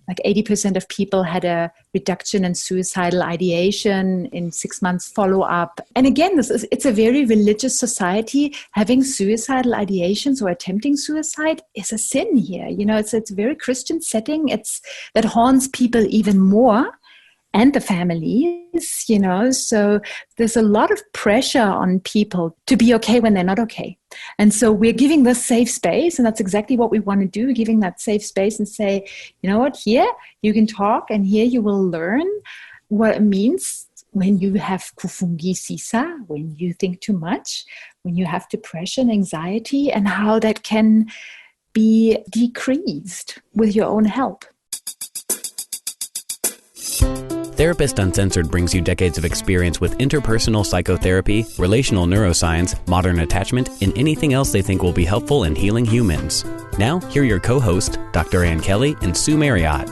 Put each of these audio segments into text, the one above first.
like 80% of people had a reduction in suicidal ideation in 6 months follow-up. And again, it's a very religious society. Having suicidal ideations or attempting suicide is a sin here. It's a very Christian setting. That haunts people even more, and the families, so there's a lot of pressure on people to be okay when they're not okay. And so we're giving this safe space, and that's exactly what we want to do, giving that safe space and say, you know what, here you can talk, and here you will learn what it means when you have kufungi sisa, when you think too much, when you have depression, anxiety, and how that can be decreased with your own help. Therapist Uncensored brings you decades of experience with interpersonal psychotherapy, relational neuroscience, modern attachment, and anything else they think will be helpful in healing humans. Now, here are your co-hosts, Dr. Ann Kelly and Sue Marriott.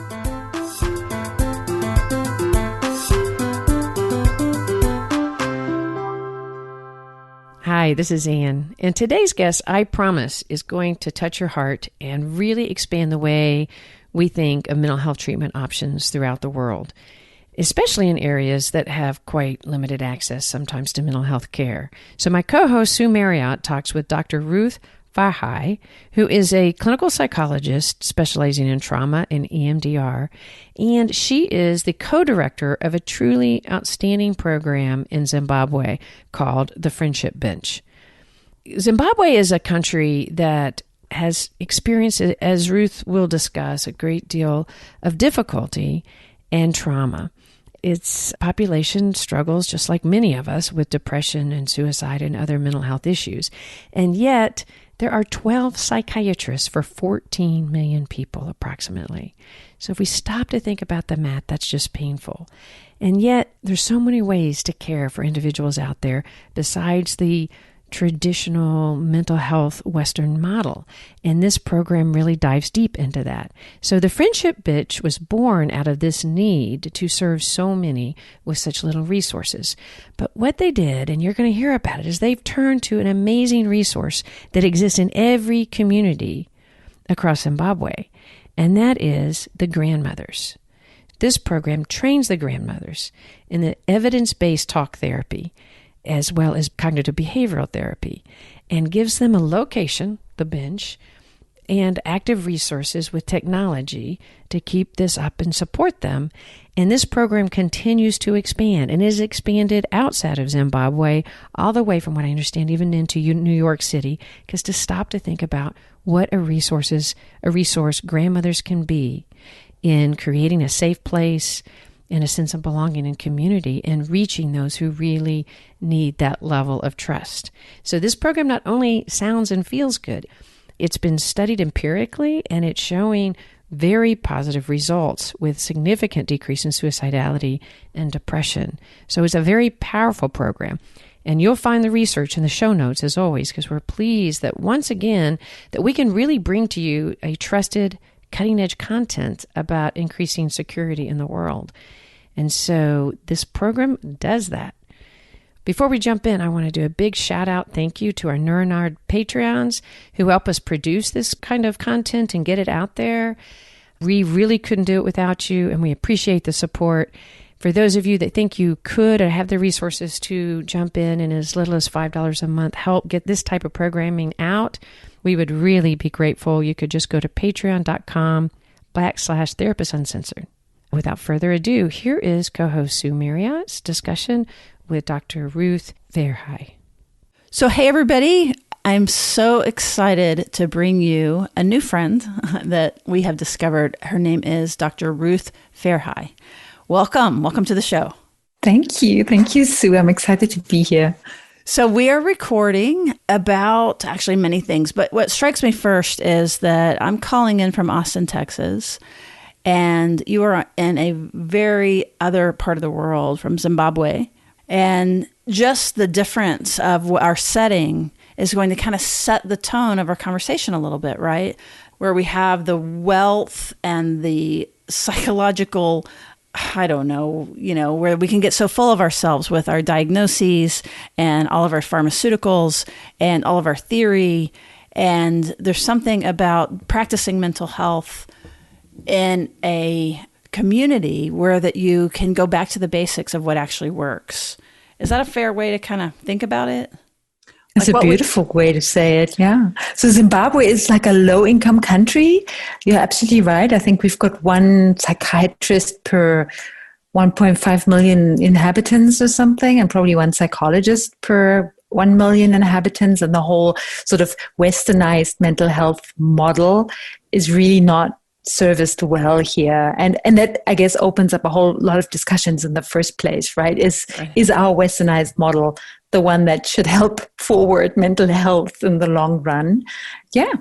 Hi, this is Ann, and today's guest, I promise, is going to touch your heart and really expand the way we think of mental health treatment options throughout the world, especially in areas that have quite limited access sometimes to mental health care. So my co-host, Sue Marriott, talks with Dr. Ruth Verhey, who is a clinical psychologist specializing in trauma and EMDR, and she is the co-director of a truly outstanding program in Zimbabwe called the Friendship Bench. Zimbabwe is a country that has experienced, as Ruth will discuss, a great deal of difficulty and trauma. Its population struggles, just like many of us, with depression and suicide and other mental health issues. And yet, there are 12 psychiatrists for 14 million people, approximately. So if we stop to think about the math, that's just painful. And yet, there's so many ways to care for individuals out there besides the traditional mental health Western model. And this program really dives deep into that. So the Friendship Bench was born out of this need to serve so many with such little resources. But what they did, and you're going to hear about it, is they've turned to an amazing resource that exists in every community across Zimbabwe, and that is the grandmothers. This program trains the grandmothers in the evidence-based talk therapy as well as cognitive behavioral therapy, and gives them a location, the bench, and active resources with technology to keep this up and support them. And this program continues to expand and is expanded outside of Zimbabwe, all the way, from what I understand, even into New York City, because to stop to think about what a resource grandmothers can be in creating a safe place and a sense of belonging and community, and reaching those who really need that level of trust. So this program not only sounds and feels good, it's been studied empirically, and it's showing very positive results with significant decrease in suicidality and depression. So it's a very powerful program. And you'll find the research in the show notes, as always, because we're pleased that once again, that we can really bring to you a trusted, cutting-edge content about increasing security in the world. And so this program does that. Before we jump in, I want to do a big shout-out thank you to our NeuroNard Patreons who help us produce this kind of content and get it out there. We really couldn't do it without you, and we appreciate the support. For those of you that think you could or have the resources to jump in and as little as $5 a month help get this type of programming out, we would really be grateful. You could just go to patreon.com/Therapist Uncensored. Without further ado, here is co-host Sue Marriott's discussion with Dr. Ruth Verhey. So, hey, everybody. I'm so excited to bring you a new friend that we have discovered. Her name is Dr. Ruth Verhey. Welcome. Welcome to the show. Thank you. Thank you, Sue. I'm excited to be here. So we are recording about actually many things, but what strikes me first is that I'm calling in from Austin, Texas, and you are in a very other part of the world from Zimbabwe. And just the difference of our setting is going to kind of set the tone of our conversation a little bit, right? Where we have the wealth and the psychological, I don't know, where we can get so full of ourselves with our diagnoses and all of our pharmaceuticals and all of our theory. And there's something about practicing mental health in a community where that you can go back to the basics of what actually works. Is that a fair way to kind of think about it? It's a beautiful way to say it, yeah. So Zimbabwe is like a low-income country. You're absolutely right. I think we've got one psychiatrist per 1.5 million inhabitants or something, and probably one psychologist per 1 million inhabitants. And the whole sort of westernized mental health model is really not serviced well here. And that, I guess, opens up a whole lot of discussions in the first place, right? Is our westernized model the one that should help forward mental health in the long run? Yeah.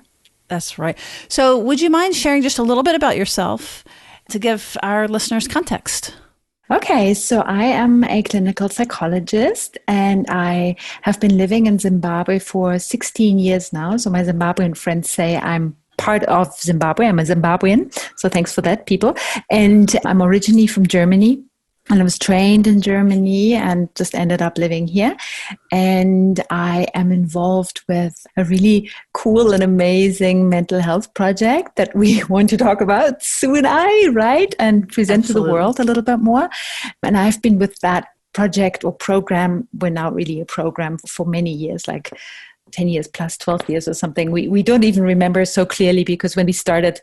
That's right. So would you mind sharing just a little bit about yourself to give our listeners context? Okay, so I am a clinical psychologist and I have been living in Zimbabwe for 16 years now. So my Zimbabwean friends say I'm part of Zimbabwe. I'm a Zimbabwean. So thanks for that, people. And I'm originally from Germany. And I was trained in Germany and just ended up living here. And I am involved with a really cool and amazing mental health project that we want to talk about, Sue and I, right? And present to the world a little bit more. And I've been with that project or program, we're now really a program for many years, like 10 years plus 12 years or something. We don't even remember so clearly because when we started,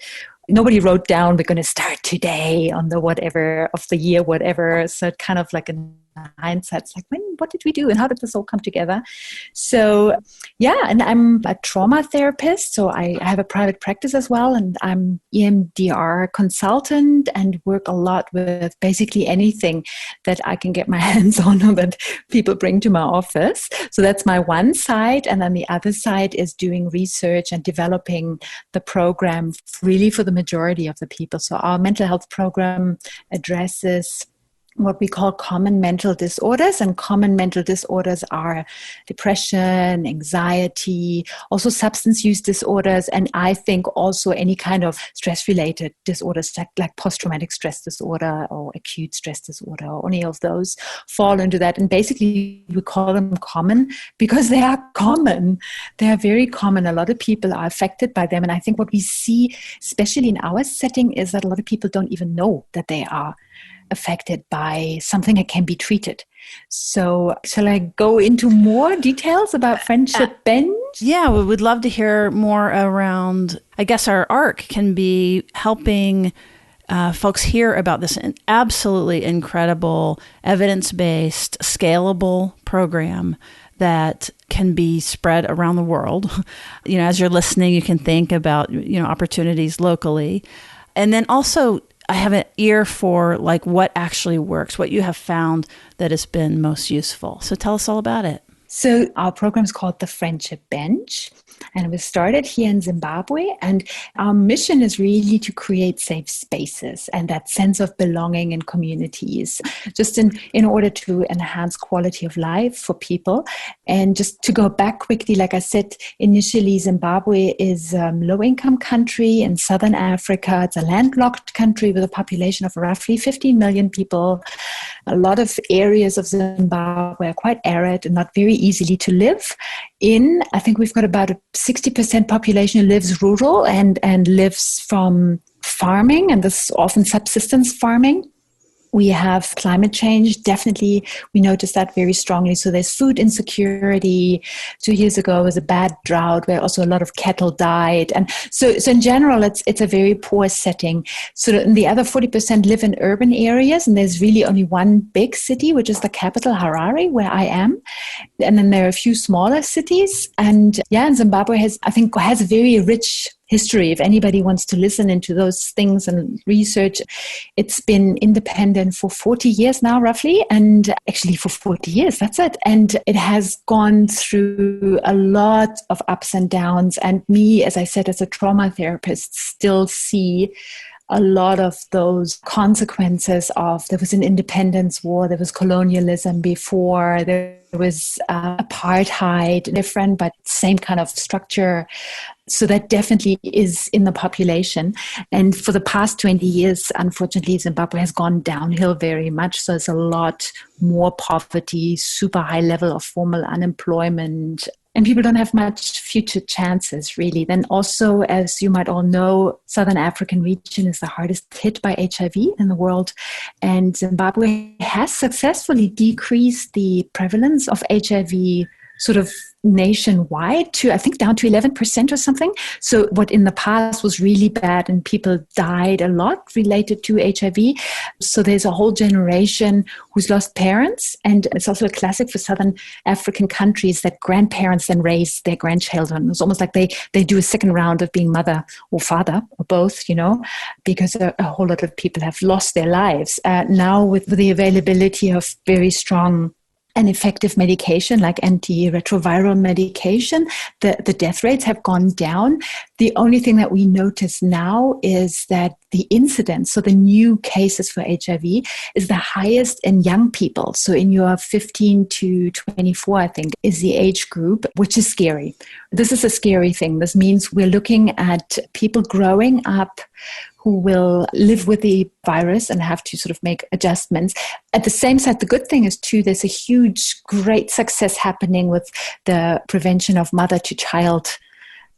nobody wrote down, we're going to start today on the whatever of the year, whatever. So it kind of like in hindsight, it's like, what did we do? And how did this all come together? So yeah, and I'm a trauma therapist. So I have a private practice as well. And I'm EMDR consultant and work a lot with basically anything that I can get my hands on or that people bring to my office. So that's my one side. And then the other side is doing research and developing the program really for the majority of the people. So our mental health program addresses what we call common mental disorders, and common mental disorders are depression, anxiety, also substance use disorders, and I think also any kind of stress-related disorders like post-traumatic stress disorder or acute stress disorder, or any of those fall into that. And basically we call them common because they are common. They are very common. A lot of people are affected by them, and I think what we see, especially in our setting, is that a lot of people don't even know that they are affected by something that can be treated. So shall I go into more details about Friendship Bench? Yeah, we would love to hear more around, I guess our ARC can be helping folks hear about this absolutely incredible, evidence-based, scalable program that can be spread around the world. You know, as you're listening, you can think about, opportunities locally. And then also, I have an ear for like what actually works, what you have found that has been most useful. So tell us all about it. So our program is called the Friendship Bench, and it was started here in Zimbabwe. And our mission is really to create safe spaces and that sense of belonging in communities, just in order to enhance quality of life for people. And just to go back quickly, like I said, initially Zimbabwe is a low-income country in southern Africa. It's a landlocked country with a population of roughly 15 million people. A lot of areas of Zimbabwe are quite arid and not very easily to live in. I think we've got about a 60% population who lives rural and lives from farming, and this is often subsistence farming. We have climate change. Definitely, we notice that very strongly. So there's food insecurity. 2 years ago was a bad drought where also a lot of cattle died. And so in general, it's a very poor setting. So the other 40% live in urban areas, and there's really only one big city, which is the capital, Harare, where I am. And then there are a few smaller cities. And and Zimbabwe has a very rich history. If anybody wants to listen into those things and research, it's been independent for 40 years now, roughly. And actually for 40 years, that's it. And it has gone through a lot of ups and downs. And me, as I said, as a trauma therapist, still see a lot of those consequences of, there was an independence war, there was colonialism before, there was apartheid, different but same kind of structure. So that definitely is in the population. And for the past 20 years, unfortunately, Zimbabwe has gone downhill very much. So there's a lot more poverty, super high level of formal unemployment, And people don't have much future chances, really. Then also, as you might all know, Southern African region is the hardest hit by HIV in the world. And Zimbabwe has successfully decreased the prevalence of HIV sort of nationwide to, I think, down to 11% or something. So what in the past was really bad and people died a lot related to HIV. So there's a whole generation who's lost parents. And it's also a classic for Southern African countries that grandparents then raise their grandchildren. It's almost like they do a second round of being mother or father or both, because a whole lot of people have lost their lives. Now with the availability of very strong and effective medication like antiretroviral medication, the death rates have gone down. The only thing that we notice now is that the incidence, so the new cases for HIV, is the highest in young people. So in your 15 to 24, I think, is the age group, which is scary. This is a scary thing. This means we're looking at people growing up who will live with the virus and have to sort of make adjustments. At the same side, the good thing is too, there's a huge, great success happening with the prevention of mother-to-child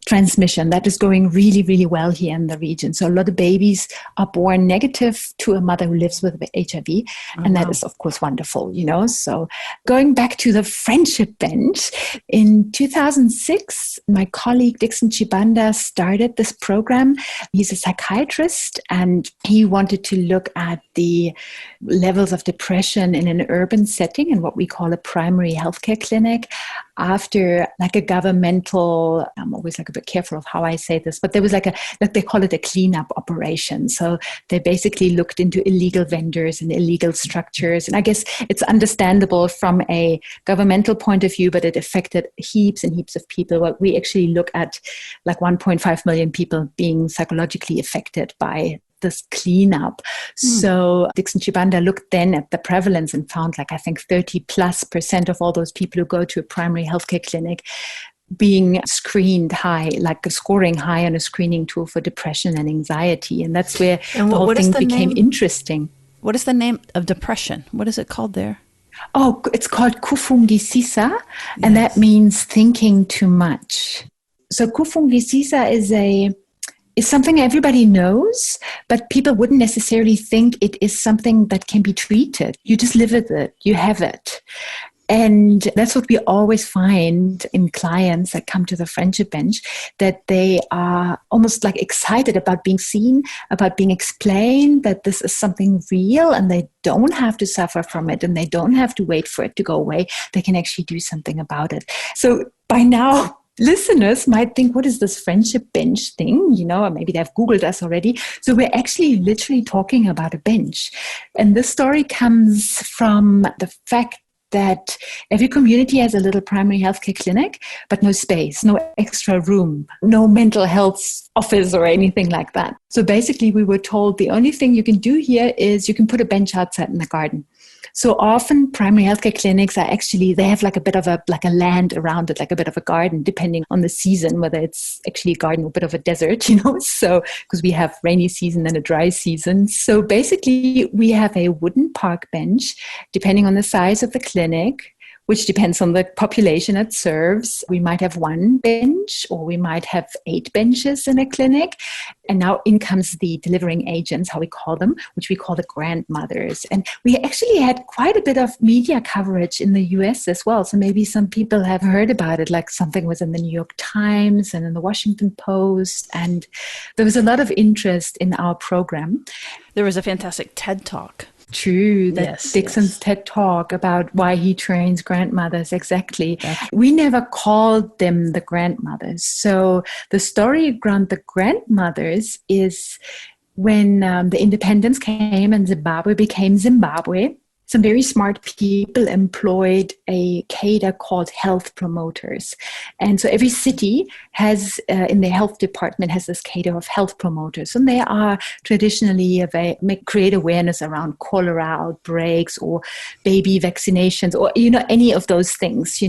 transmission. That is going really, really well here in the region. So a lot of babies are born negative to a mother who lives with HIV. And that is, of course, wonderful, So going back to the friendship bench, in 2006, my colleague Dixon Chibanda started this program. He's a psychiatrist and he wanted to look at the levels of depression in an urban setting in what we call a primary healthcare clinic after like a governmental, I'm always like a bit careful of how I say this, but there was like they call it a cleanup operation. So they basically looked into illegal vendors and illegal structures. And I guess it's understandable from a governmental point of view, but it affected heaps and heaps of people. What we actually look at like 1.5 million people being psychologically affected by this cleanup. So Dixon Chibanda looked then at the prevalence and found I think 30+% of all those people who go to a primary healthcare clinic being screened high, like scoring high on a screening tool for depression and anxiety. And that's where the whole thing became interesting. What is the name of depression? What is it called there? Oh, it's called kufungisisa, and that means thinking too much. So kufungisisa is something everybody knows, but people wouldn't necessarily think it is something that can be treated. You just live with it. You have it. And that's what we always find in clients that come to the friendship bench, that they are almost like excited about being seen, about being explained that this is something real and they don't have to suffer from it and they don't have to wait for it to go away. They can actually do something about it. So by now, listeners might think, what is this friendship bench thing? Or maybe they've Googled us already. So we're actually literally talking about a bench. And this story comes from the fact that every community has a little primary healthcare clinic, but no space, no extra room, no mental health office or anything like that. So basically we were told the only thing you can do here is you can put a bench outside in the garden. So often primary healthcare clinics are actually, they have like a bit of a land around it, like a bit of a garden, depending on the season, whether it's actually a garden or a bit of a desert, So, because we have rainy season and a dry season. So basically we have a wooden park bench, depending on the size of the clinic, which depends on the population it serves. We might have one bench or we might have 8 benches in a clinic. And now in comes the delivering agents, how we call them, which we call the grandmothers. And we actually had quite a bit of media coverage in the US as well. So maybe some people have heard about it, like something was in the New York Times and in the Washington Post. And there was a lot of interest in our program. There was a fantastic TED Talk. True, Dixon's TED Talk about why he trains grandmothers, exactly. We never called them the grandmothers. So the story around the grandmothers is when the independence came and Zimbabwe became Zimbabwe, some very smart people employed a cadre called health promoters. And so every city has, in their health department, has this cadre of health promoters. And they are traditionally, create awareness around cholera outbreaks or baby vaccinations or, any of those things,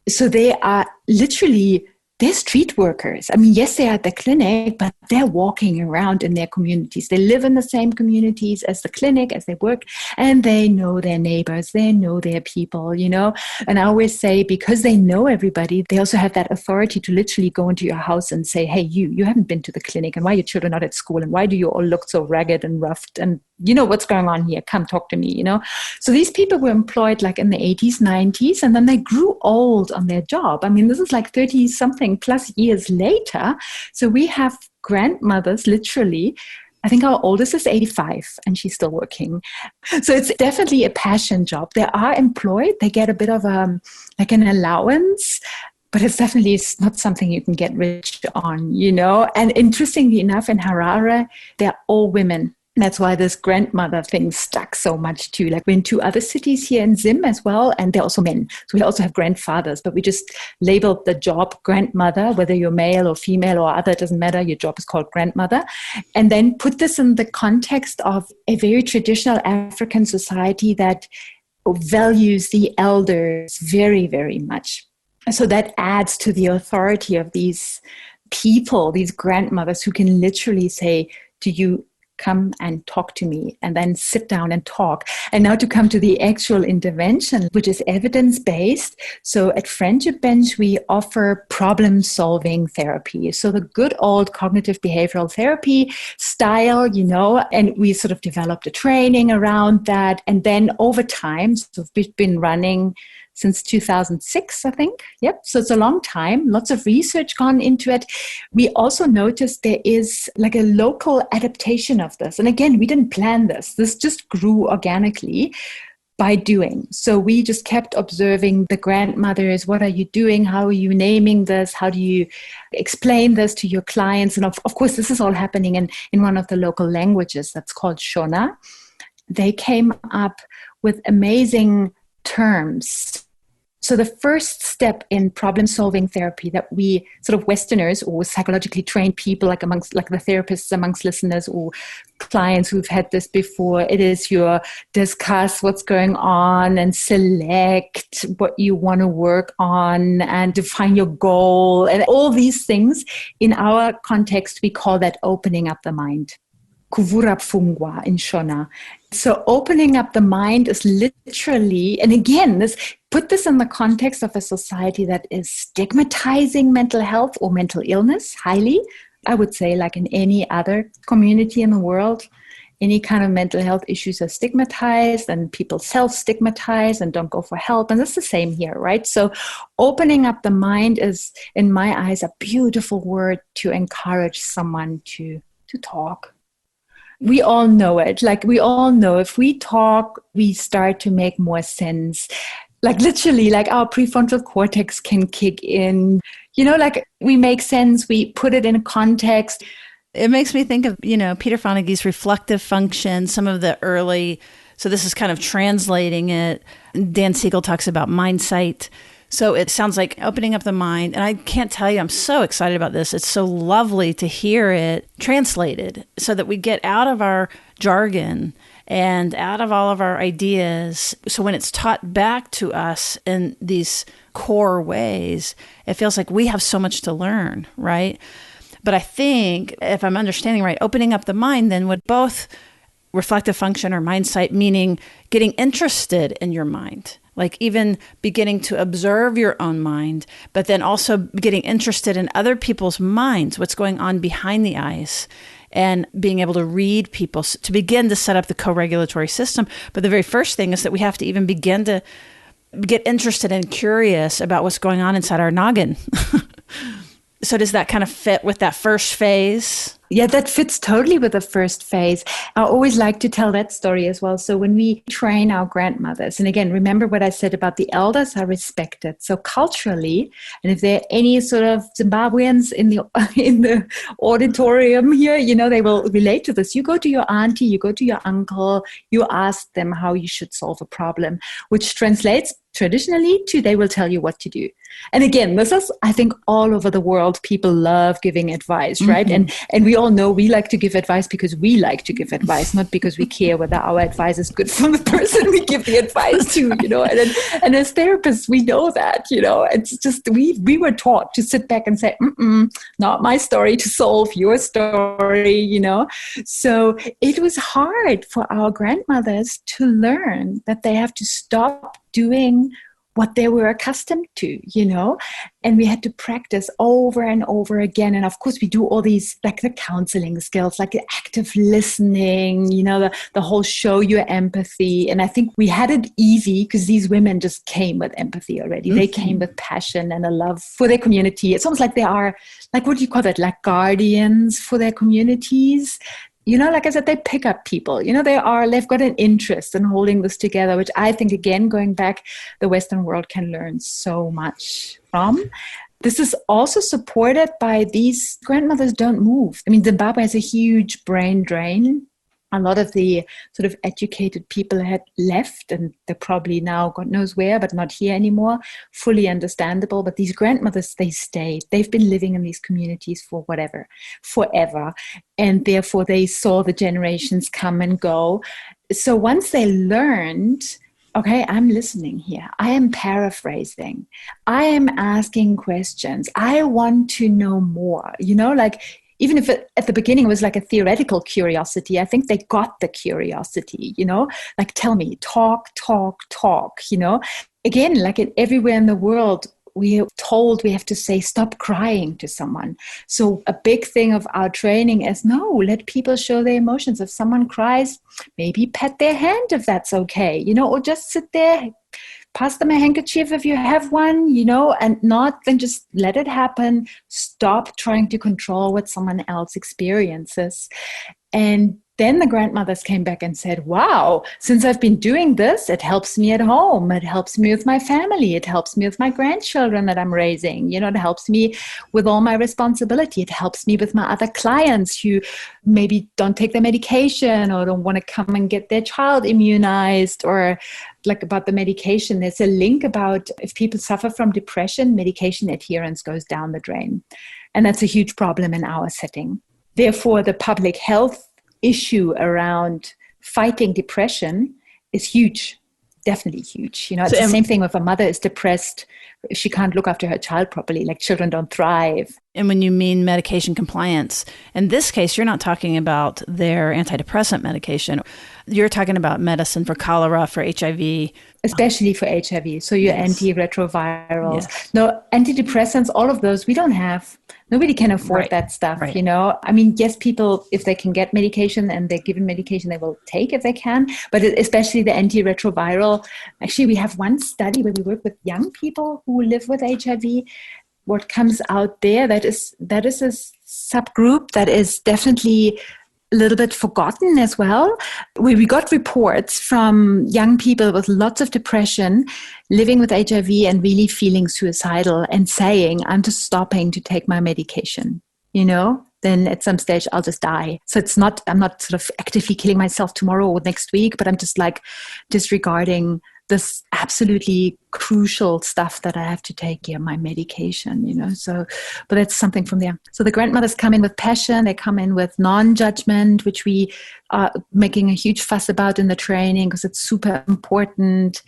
So they are literally they're street workers. I mean, yes, they're at the clinic, but they're walking around in their communities. They live in the same communities as the clinic, as they work, and they know their neighbors, they know their people, you know. And I always say, because they know everybody, they also have that authority to literally go into your house and say, hey, you haven't been to the clinic, and why are your children not at school, and why do you all look so ragged and roughed, and you know what's going on here, come talk to me, you know. So these people were employed like in the 80s, 90s, and then they grew old on their job. I mean, this is like 30 something plus years later. So we have grandmothers, literally. I think our oldest is 85 and she's still working. So it's definitely a passion job. They are employed. They get a bit of like an allowance, but it's definitely not something you can get rich on, you know. And interestingly enough, in Harare, they're all women. That's why this grandmother thing stuck so much too. Like we're in 2 other cities here in Zim as well, and they're also men. So we also have grandfathers, but we just labeled the job grandmother, whether you're male or female or other, it doesn't matter. Your job is called grandmother. And then put this in the context of a very traditional African society that values the elders very, very much. So that adds to the authority of these people, these grandmothers who can literally say to you, come and talk to me, and then sit down and talk. And now to come to the actual intervention, which is evidence-based. So at Friendship Bench, we offer problem-solving therapy. So the good old cognitive behavioral therapy style, you know, and we sort of developed a training around that. And then over time, so we've been running since 2006, I think. Yep. So it's a long time. Lots of research gone into it. We also noticed there is like a local adaptation of this. And again, we didn't plan this. This just grew organically by doing. So we just kept observing the grandmothers. What are you doing? How are you naming this? How do you explain this to your clients? And of course, this is all happening in one of the local languages that's called Shona. They came up with amazing terms. So the first step in problem-solving therapy that we sort of Westerners or psychologically trained people, like the therapists amongst listeners or clients who've had this before, it is your discuss what's going on and select what you want to work on and define your goal and all these things. In our context, we call that opening up the mind. Kuvurapfungwa in Shona. So opening up the mind is literally, and again, put this in the context of a society that is stigmatizing mental health or mental illness highly. I would say like in any other community in the world, any kind of mental health issues are stigmatized and people self-stigmatize and don't go for help. And that's the same here, right? So opening up the mind is, in my eyes, a beautiful word to encourage someone to talk. We all know it. Like we all know if we talk, we start to make more sense. Like literally, like our prefrontal cortex can kick in. You know, like we make sense. We put it in context. It makes me think of, you know, Peter Fonagy's reflective function, some of the early, so this is kind of translating it. Dan Siegel talks about mindsight. So it sounds like opening up the mind. And I can't tell you, I'm so excited about this. It's so lovely to hear it translated so that we get out of our jargon and out of all of our ideas. So when it's taught back to us in these core ways, it feels like we have so much to learn, right? But I think, if I'm understanding right, opening up the mind then would both reflective function or mindsight, meaning getting interested in your mind. Like even beginning to observe your own mind, but then also getting interested in other people's minds, what's going on behind the eyes, and being able to read people to begin to set up the co-regulatory system. But the very first thing is that we have to even begin to get interested and curious about what's going on inside our noggin. So does that kind of fit with that first phase? Yeah, that fits totally with the first phase. I always like to tell that story as well. So when we train our grandmothers, and again, remember what I said about the elders are respected. So culturally, and if there are any sort of Zimbabweans in the auditorium here, you know, they will relate to this. You go to your auntie, you go to your uncle, you ask them how you should solve a problem, which translates traditionally to they will tell you what to do. And again, this is, I think, all over the world, people love giving advice, right? And we all know we like to give advice because we like to give advice, not because we care whether our advice is good for the person we give the advice to, you know. And as therapists, we know that, you know. It's just, we were taught to sit back and say, not my story to solve your story, you know. So it was hard for our grandmothers to learn that they have to stop doing what they were accustomed to, you know, and we had to practice over and over again. And of course, we do all these, like the counseling skills, like the active listening, you know, the whole show your empathy. And I think we had it easy because these women just came with empathy already. They came with passion and a love for their community. It's almost like they are, like, what do you call that? Like guardians for their communities. You know, like I said, they pick up people, you know, they've got an interest in holding this together, which I think, again, going back, the Western world can learn so much from. This is also supported by these grandmothers don't move. I mean, Zimbabwe has a huge brain drain. A lot of the sort of educated people had left, and they're probably now, God knows where, but not here anymore. Fully understandable. But these grandmothers, they stayed. They've been living in these communities for forever. And therefore, they saw the generations come and go. So once they learned, okay, I'm listening here. I am paraphrasing. I am asking questions. I want to know more, you know, like, even if at the beginning it was like a theoretical curiosity, I think they got the curiosity, you know, like, tell me, talk, you know. Again, like everywhere in the world, we are told we have to say, stop crying to someone. So a big thing of our training is, no, let people show their emotions. If someone cries, maybe pat their hand if that's okay, you know, or just sit there, pass them a handkerchief if you have one, you know, and not then just let it happen. Stop trying to control what someone else experiences. And then the grandmothers came back and said, wow, since I've been doing this, it helps me at home. It helps me with my family. It helps me with my grandchildren that I'm raising. You know, it helps me with all my responsibility. It helps me with my other clients who maybe don't take their medication or don't want to come and get their child immunized, or like about the medication. There's a link about if people suffer from depression, medication adherence goes down the drain. And that's a huge problem in our setting. Therefore, the public health issue around fighting depression is huge, definitely huge. You know, it's the same thing if a mother is depressed, if she can't look after her child properly, like children don't thrive. And when you mean medication compliance, in this case, you're not talking about their antidepressant medication. You're talking about medicine for cholera, for HIV. Especially for HIV. So your antiretrovirals. No, antidepressants, all of those, we don't have. Nobody can afford that stuff, you know. I mean, yes, people, if they can get medication and they're given medication, they will take if they can. But especially the antiretroviral. Actually, we have one study where we work with young people who live with HIV. What comes out there, that is a subgroup that is definitely a little bit forgotten as well. We got reports from young people with lots of depression, living with HIV and really feeling suicidal and saying, I'm just stopping to take my medication, you know, then at some stage I'll just die. So I'm not sort of actively killing myself tomorrow or next week, but I'm just like disregarding this absolutely crucial stuff that I have to take here, my medication, you know. So, but that's something from there. So the grandmothers come in with passion. They come in with non-judgment, which we are making a huge fuss about in the training because it's super important.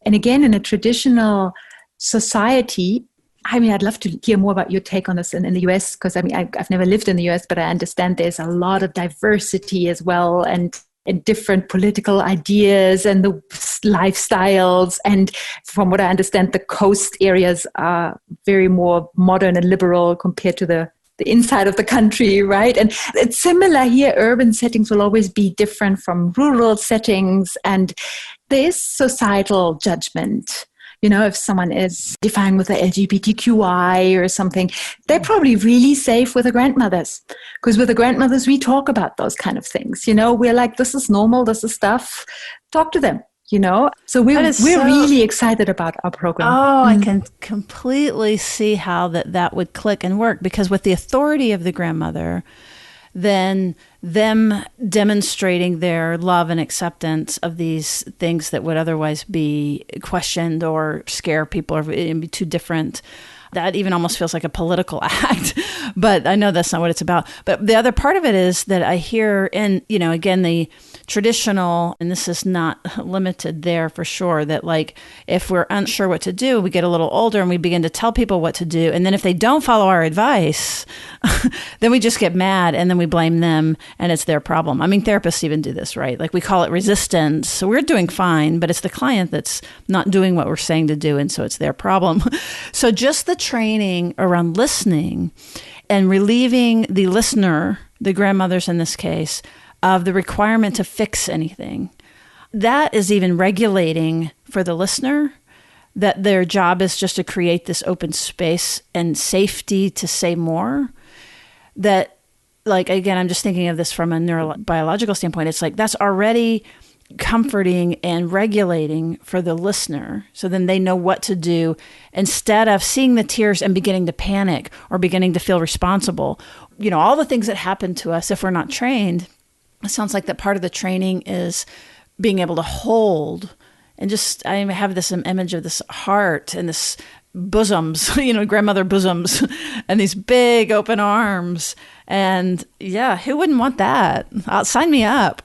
And again, in a traditional society, I mean, I'd love to hear more about your take on this in the US, because I mean, I've never lived in the US, but I understand there's a lot of diversity as well, and different political ideas and the lifestyles. And from what I understand, the coast areas are very more modern and liberal compared to the inside of the country, right? And it's similar here. Urban settings will always be different from rural settings. And there is societal judgment. You know, if someone is defying with the LGBTQI or something, they're probably really safe with the grandmothers. Because with the grandmothers, we talk about those kind of things. You know, we're like, this is normal, this is stuff. Talk to them, you know. So we're really excited about our program. Oh, I can completely see how that would click and work. Because with the authority of the grandmother, than them demonstrating their love and acceptance of these things that would otherwise be questioned or scare people or be too different. That even almost feels like a political act, but I know that's not what it's about. But the other part of it is that I hear in, again, the traditional, and this is not limited there for sure, that like if we're unsure what to do, we get a little older and we begin to tell people what to do. And then if they don't follow our advice, then we just get mad and then we blame them and it's their problem. I mean, therapists even do this, right? Like we call it resistance. So we're doing fine, but it's the client that's not doing what we're saying to do. And so it's their problem. So just the training around listening and relieving the listener, the grandmothers in this case, of the requirement to fix anything. That is even regulating for the listener, that their job is just to create this open space and safety to say more. That, like, again, I'm just thinking of this from a neurobiological standpoint. It's like that's already comforting and regulating for the listener. So then they know what to do instead of seeing the tears and beginning to panic or beginning to feel responsible. All the things that happen to us if we're not trained. It sounds like that part of the training is being able to hold and just, I have this image of this heart and this bosoms, grandmother bosoms and these big open arms. And yeah, who wouldn't want that? Sign me up.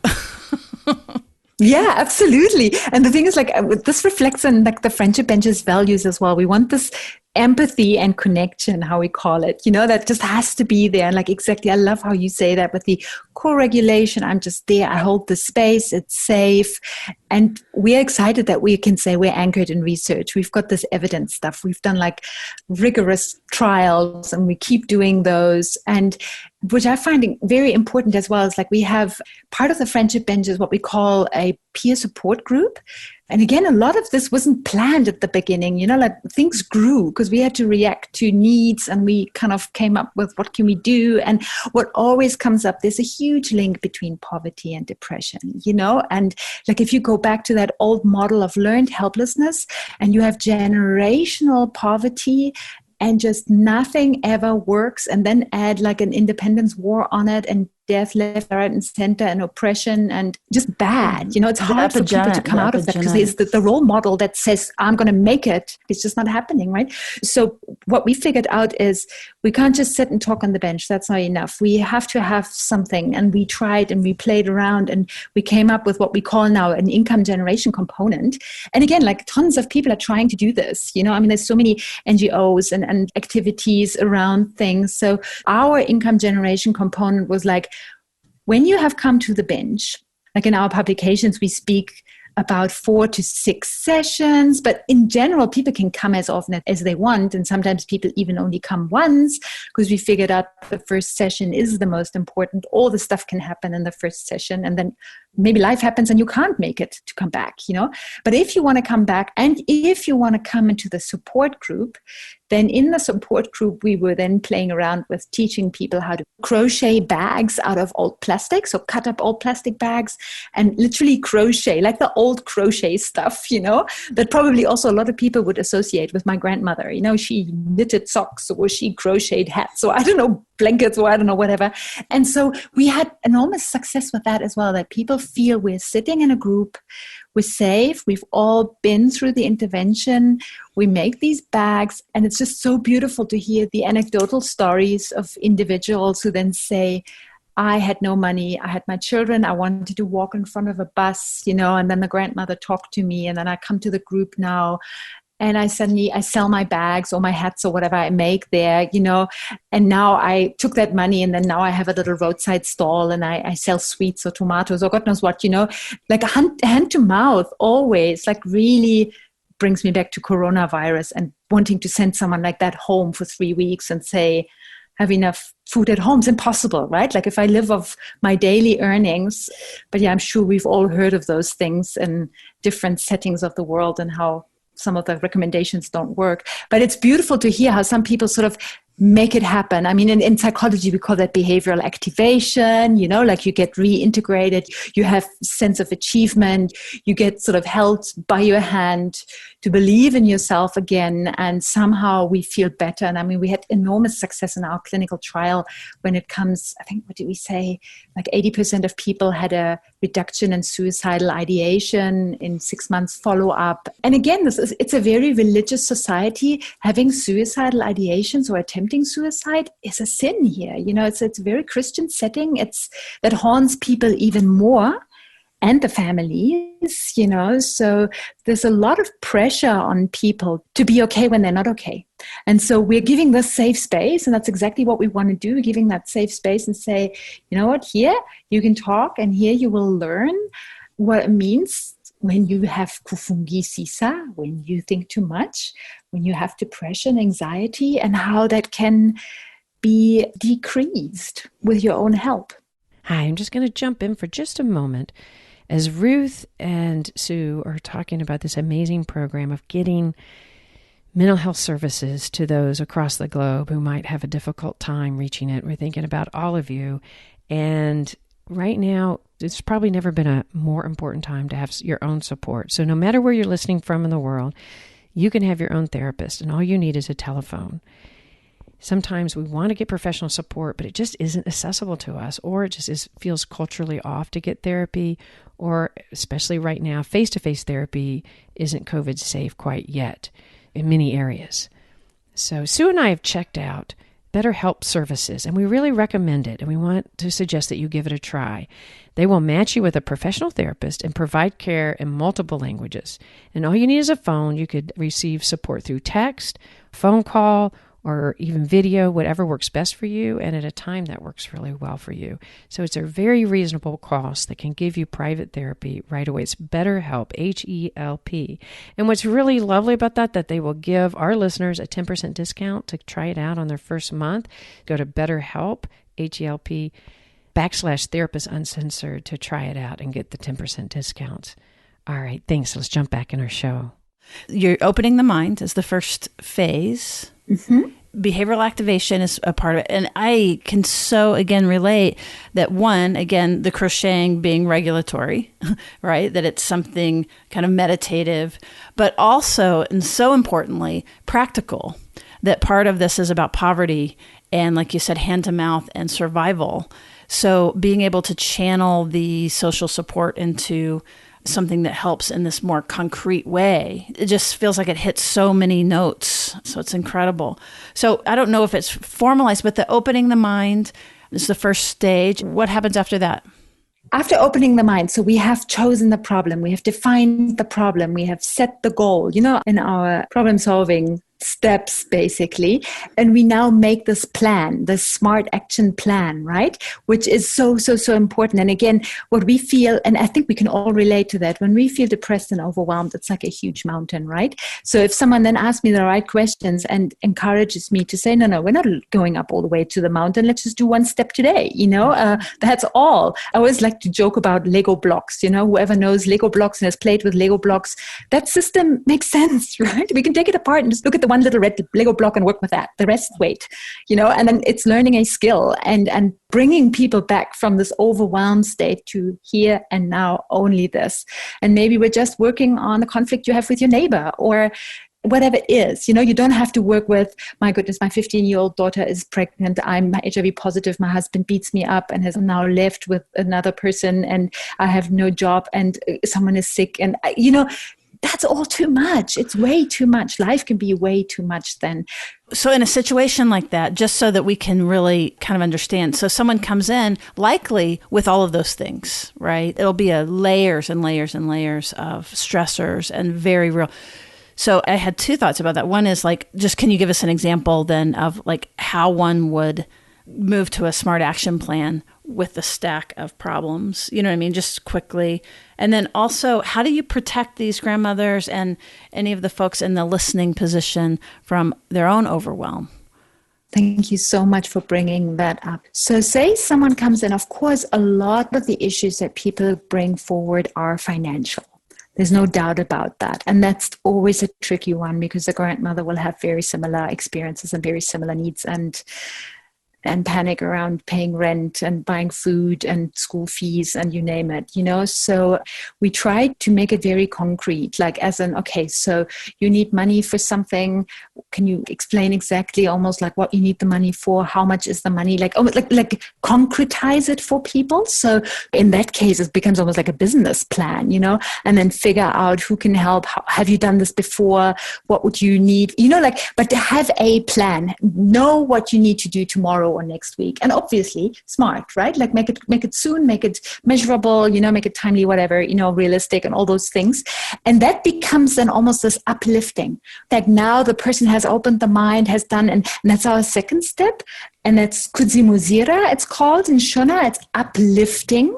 Yeah, absolutely. And the thing is, like, this reflects on like the Friendship Bench's values as well. We want this empathy and connection, how we call it, that just has to be there. And like, exactly, I love how you say that with the co-regulation. I'm just there. I hold the space. It's safe. And we're excited that we can say we're anchored in research. We've got this evidence stuff. We've done like rigorous trials and we keep doing those. And which I find very important as well is like we have part of the Friendship Bench is what we call a peer support group. And again, a lot of this wasn't planned at the beginning, like things grew because we had to react to needs and we kind of came up with what can we do? And what always comes up, there's a huge link between poverty and depression, and like if you go back to that old model of learned helplessness and you have generational poverty and just nothing ever works, and then add like an independence war on it and death left, right, and center and oppression and just bad. It's hard for people to come out of that because it's the role model that says, I'm going to make it. It's just not happening, right? So what we figured out is we can't just sit and talk on the bench. That's not enough. We have to have something. And we tried and we played around and we came up with what we call now an income generation component. And again, like tons of people are trying to do this. There's so many NGOs and activities around things. So our income generation component was like, when you have come to the bench, like in our publications, we speak about 4 to 6 sessions, but in general, people can come as often as they want. And sometimes people even only come once because we figured out the first session is the most important. All the stuff can happen in the first session. And then maybe life happens and you can't make it to come back, But if you want to come back and if you want to come into the support group, then in the support group, we were then playing around with teaching people how to crochet bags out of old plastic. So cut up old plastic bags and literally crochet, like the old crochet stuff, that probably also a lot of people would associate with my grandmother. She knitted socks or she crocheted hats or I don't know, blankets or I don't know, whatever. And so we had enormous success with that as well, that people feel we're sitting in a group, we're safe, we've all been through the intervention, we make these bags, and it's just so beautiful to hear the anecdotal stories of individuals who then say, I had no money, I had my children, I wanted to walk in front of a bus, and then the grandmother talked to me, and then I come to the group now, and I sell my bags or my hats or whatever I make there, and now I took that money and then now I have a little roadside stall and I sell sweets or tomatoes or God knows what, like a hand to mouth always like really brings me back to coronavirus and wanting to send someone like that home for 3 weeks and say, have enough food at home is impossible, right? Like if I live off my daily earnings, but yeah, I'm sure we've all heard of those things in different settings of the world and how some of the recommendations don't work. But it's beautiful to hear how some people sort of make it happen. I mean, in psychology, we call that behavioral activation, like you get reintegrated, you have sense of achievement, you get sort of held by your hand to believe in yourself again, and somehow we feel better. And I mean, we had enormous success in our clinical trial when it comes, I think, what did we say? Like 80% of people had a reduction in suicidal ideation in 6 months follow-up. And again, it's a very religious society. Having suicidal ideations or attempting suicide is a sin here. It's a very Christian setting. That haunts people even more, and the families, so there's a lot of pressure on people to be okay when they're not okay. And so we're giving this safe space, and that's exactly what we want to do, giving that safe space and say, you know what, here you can talk, and here you will learn what it means when you have kufungi sisa, when you think too much, when you have depression, anxiety, and how that can be decreased with your own help. Hi, I'm just going to jump in for just a moment as Ruth and Sue are talking about this amazing program of getting mental health services to those across the globe who might have a difficult time reaching it. We're thinking about all of you. And right now, it's probably never been a more important time to have your own support. So no matter where you're listening from in the world, you can have your own therapist, and all you need is a telephone. Sometimes we want to get professional support, but it just isn't accessible to us, or it just feels culturally off to get therapy, or especially right now, face-to-face therapy isn't COVID safe quite yet in many areas. So Sue and I have checked out BetterHelp services, and we really recommend it, and we want to suggest that you give it a try. They will match you with a professional therapist and provide care in multiple languages. And all you need is a phone. You could receive support through text, phone call, or even video, whatever works best for you, and at a time that works really well for you. So it's a very reasonable cost that can give you private therapy right away. It's BetterHelp, H-E-L-P. And what's really lovely about that they will give our listeners a 10% discount to try it out on their first month. Go to BetterHelp, H-E-L-P, /therapist uncensored to try it out and get the 10% discount. All right, thanks. Let's jump back in our show. You're opening the mind is the first phase. Mm-hmm. Behavioral activation is a part of it. And I can again, relate that again, the crocheting being regulatory, right? That it's something kind of meditative, but also, and so importantly, practical. That part of this is about poverty and, like you said, hand to mouth and survival. So being able to channel the social support into something that helps in this more concrete way. It just feels like it hits so many notes. So it's incredible. So I don't know if it's formalized, but the opening the mind is the first stage. What happens after that? After opening the mind, so we have chosen the problem, we have defined the problem, we have set the goal, in our problem solving steps basically, and we now make this plan, this smart action plan, right, which is so important. And again, what we feel, and I think we can all relate to that, when we feel depressed and overwhelmed, it's like a huge mountain, right? So if someone then asks me the right questions and encourages me to say, no, we're not going up all the way to the mountain, let's just do one step today, that's all. I always like to joke about Lego blocks, whoever knows Lego blocks and has played with Lego blocks, that system makes sense, right? We can take it apart and just look at the one little red Lego block and work with that. The rest, wait, and then it's learning a skill and bringing people back from this overwhelmed state to here and now, only this. And maybe we're just working on the conflict you have with your neighbor or whatever it is. You don't have to work with, my goodness, my 15-year-old daughter is pregnant, I'm HIV positive, my husband beats me up and has now left with another person and I have no job and someone is sick and, that's all too much. It's way too much. Life can be way too much then. So in a situation like that, just so that we can really kind of understand, so someone comes in likely with all of those things, right? It'll be layers and layers and layers of stressors and very real. So I had two thoughts about that. One is just can you give us an example then of how one would move to a smart action plan with the stack of problems, you know what I mean? Just quickly. And then also, how do you protect these grandmothers and any of the folks in the listening position from their own overwhelm? Thank you so much for bringing that up. So say someone comes in, of course, a lot of the issues that people bring forward are financial. There's no doubt about that. And that's always a tricky one because the grandmother will have very similar experiences and very similar needs and panic around paying rent and buying food and school fees and you name it, So we try to make it very concrete, like as in, okay, so you need money for something. Can you explain exactly almost like what you need the money for? How much is the money? Like concretize it for people. So in that case, it becomes almost like a business plan, and then figure out who can help. Have you done this before? What would you need? But to have a plan, know what you need to do tomorrow or next week, and obviously smart, right? Like make it soon, make it measurable, make it timely, whatever, realistic and all those things. And that becomes then almost this uplifting. Like now the person has opened the mind, has done, and that's our second step. And that's kuzimuzira, it's called in Shona, it's uplifting.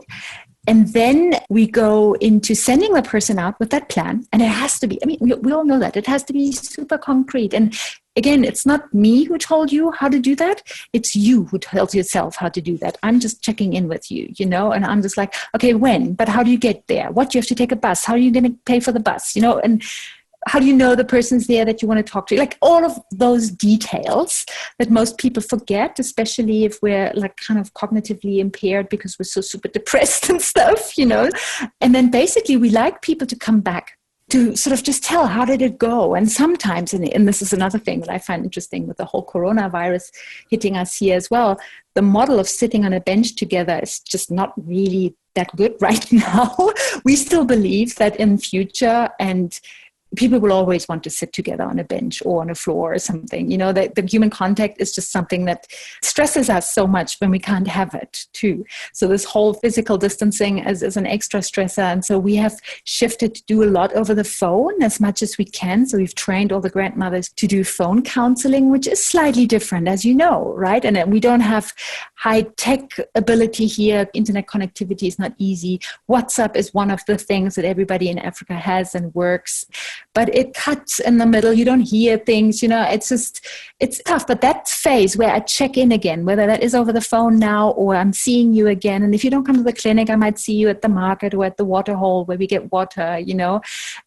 And then we go into sending the person out with that plan. And it has to be, we all know that. It has to be super concrete. And again, it's not me who told you how to do that. It's you who tells yourself how to do that. I'm just checking in with you, and I'm just like, okay, when? But how do you get there? What, do you have to take a bus? How are you going to pay for the bus? And how do you know the person's there that you want to talk to? Like all of those details that most people forget, especially if we're like kind of cognitively impaired because we're so super depressed and stuff, And then basically we like people to come back to sort of just tell, how did it go? And sometimes, and this is another thing that I find interesting with the whole coronavirus hitting us here as well, the model of sitting on a bench together is just not really that good right now. We still believe that in future, and people will always want to sit together on a bench or on a floor or something. The human contact is just something that stresses us so much when we can't have it too. So this whole physical distancing is an extra stressor. And so we have shifted to do a lot over the phone as much as we can. So we've trained all the grandmothers to do phone counseling, which is slightly different, as you know, right? And we don't have high tech ability here. Internet connectivity is not easy. WhatsApp is one of the things that everybody in Africa has and works. But it cuts in the middle. You don't hear things, it's tough. But that phase where I check in again, whether that is over the phone now or I'm seeing you again. And if you don't come to the clinic, I might see you at the market or at the water hole where we get water,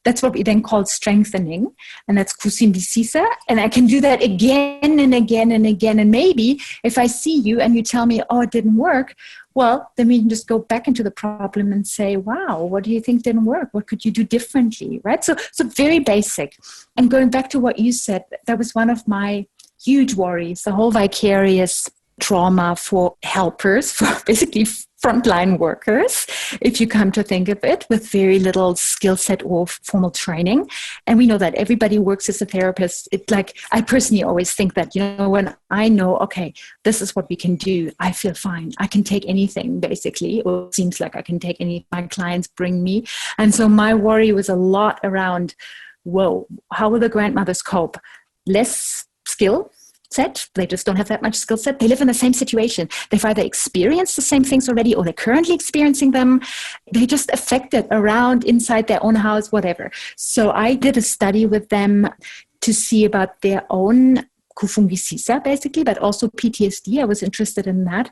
That's what we then call strengthening. And that's kusimbisisa. And I can do that again and again and again. And maybe if I see you and you tell me, oh, it didn't work, well, then we can just go back into the problem and say, wow, what do you think didn't work? What could you do differently, right? So very basic. And going back to what you said, that was one of my huge worries, the whole vicarious trauma for helpers, for basically frontline workers, if you come to think of it, with very little skill set or formal training. And we know that everybody works as a therapist. It's like, I personally always think that, when I know, okay, this is what we can do, I feel fine. I can take anything, basically, or it seems like I can take any my clients bring me. And so my worry was a lot around, whoa, how will the grandmothers cope? Less skill set. They just don't have that much skill set. They live in the same situation. They've either experienced the same things already or they're currently experiencing them. They just affected around inside their own house, whatever. So I did a study with them to see about their own kufungisisa, basically, but also PTSD. I was interested in that.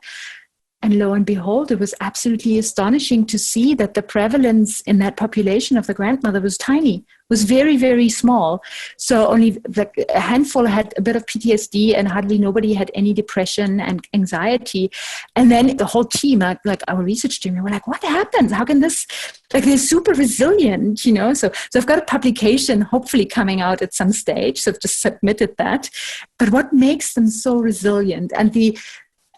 And lo and behold, it was absolutely astonishing to see that the prevalence in that population of the grandmother was tiny, was very, very small. So only a handful had a bit of PTSD and hardly nobody had any depression and anxiety. And then the whole team, like our research team, we were like, what happens? How can this, they're super resilient, So I've got a publication hopefully coming out at some stage. So I've just submitted that. But what makes them so resilient? And the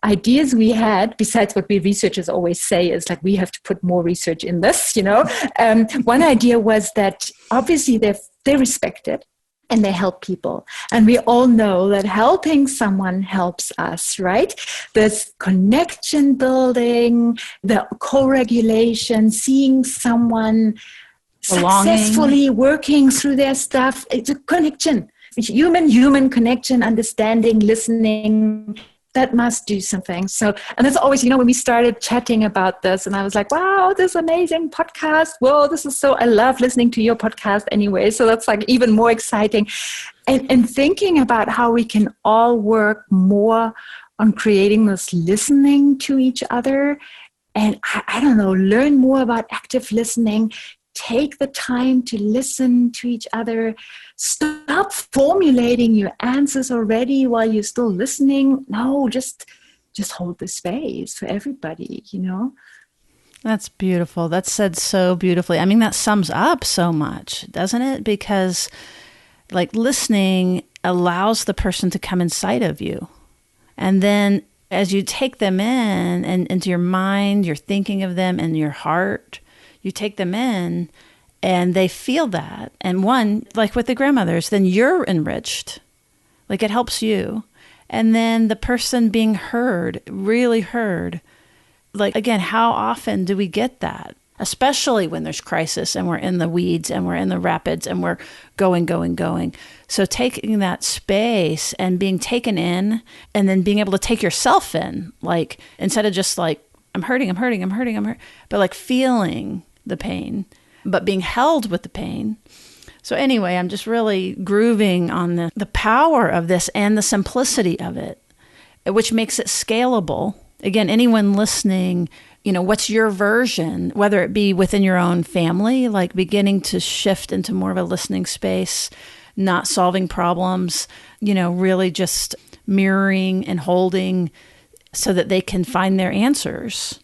ideas we had, besides what we researchers always say, is like, we have to put more research in this, One idea was that obviously they're respected and they help people. And we all know that helping someone helps us, right? There's connection building, the co-regulation, seeing someone successfully working through their stuff. It's a connection, human connection, understanding, listening. That must do something. So, and that's always, when we started chatting about this, and I was like, wow, this amazing podcast. Whoa, this is I love listening to your podcast anyway. So that's like even more exciting. And thinking about how we can all work more on creating this listening to each other. And I don't know, learn more about active listening, take the time to listen to each other. Stop formulating your answers already while you're still listening. No, just hold the space for everybody, That's beautiful. That's said so beautifully. I mean, that sums up so much, doesn't it? Because like listening allows the person to come inside of you. And then as you take them in and into your mind, you're thinking of them and your heart, you take them in and they feel that. And one, like with the grandmothers, then you're enriched. Like it helps you. And then the person being heard, really heard. Like, again, how often do we get that? Especially when there's crisis and we're in the weeds and we're in the rapids and we're going. So taking that space and being taken in and then being able to take yourself in, like instead of just like, I'm hurting, but like feeling the pain, but being held with the pain. So anyway, I'm just really grooving on the power of this and the simplicity of it, which makes it scalable. Again, anyone listening, what's your version, whether it be within your own family, like beginning to shift into more of a listening space, not solving problems, really just mirroring and holding so that they can find their answers.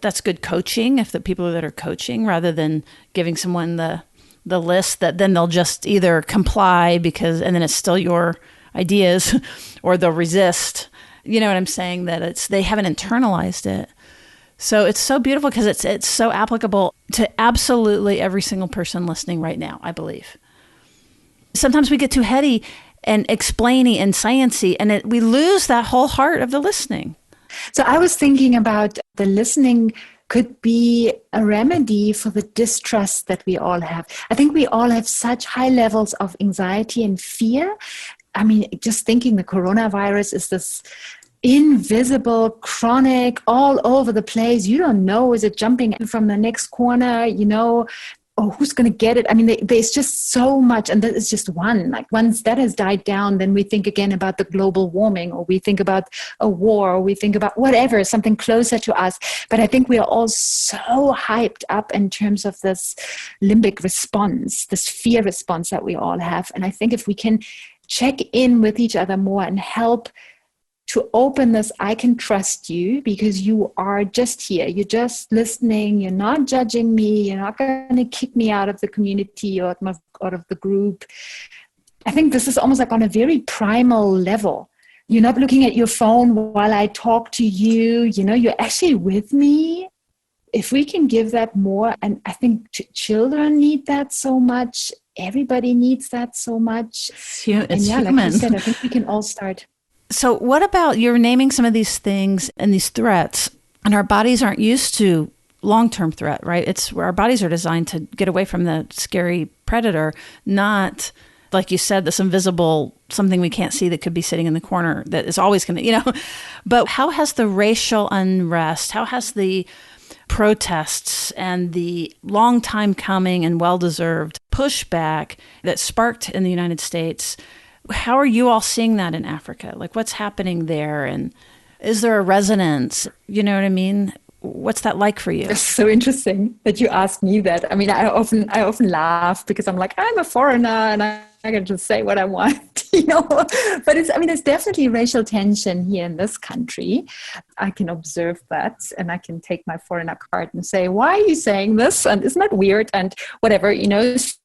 That's good coaching if the people that are coaching, rather than giving someone the list that then they'll just either comply and then it's still your ideas or they'll resist. You know what I'm saying? That they haven't internalized it. So it's so beautiful because it's so applicable to absolutely every single person listening right now, I believe. Sometimes we get too heady and explaining and sciencey, and we lose that whole heart of the listening. So I was thinking about the listening could be a remedy for the distrust that we all have. I think we all have such high levels of anxiety and fear. I mean, just thinking the coronavirus is this invisible, chronic, all over the place. You don't know, is it jumping from the next corner, or who's going to get it? I mean, there's just so much, and that is just one. Like once that has died down, then we think again about the global warming, or we think about a war, or we think about whatever, something closer to us. But I think we are all so hyped up in terms of this limbic response, this fear response that we all have. And I think if we can check in with each other more and help to open this, I can trust you because you are just here. You're just listening. You're not judging me. You're not going to kick me out of the community or out of the group. I think this is almost like on a very primal level. You're not looking at your phone while I talk to you. You're actually with me. If we can give that more, and I think children need that so much. Everybody needs that so much. It's and yeah, human. like you said, I think we can all start. So what about, you're naming some of these things and these threats, and our bodies aren't used to long-term threat, right? It's where our bodies are designed to get away from the scary predator, not, like you said, this invisible something we can't see that could be sitting in the corner that is always going to, But how has the racial unrest, how has the protests and the long time coming and well-deserved pushback that sparked in the United States, how are you all seeing that in Africa? Like what's happening there? And is there a resonance? You know what I mean? What's that like for you? It's so interesting that you ask me that. I mean, I often laugh because I'm like, I'm a foreigner and I can just say what I want, But there's definitely racial tension here in this country. I can observe that, and I can take my foreigner card and say, why are you saying this? And isn't that weird? And whatever,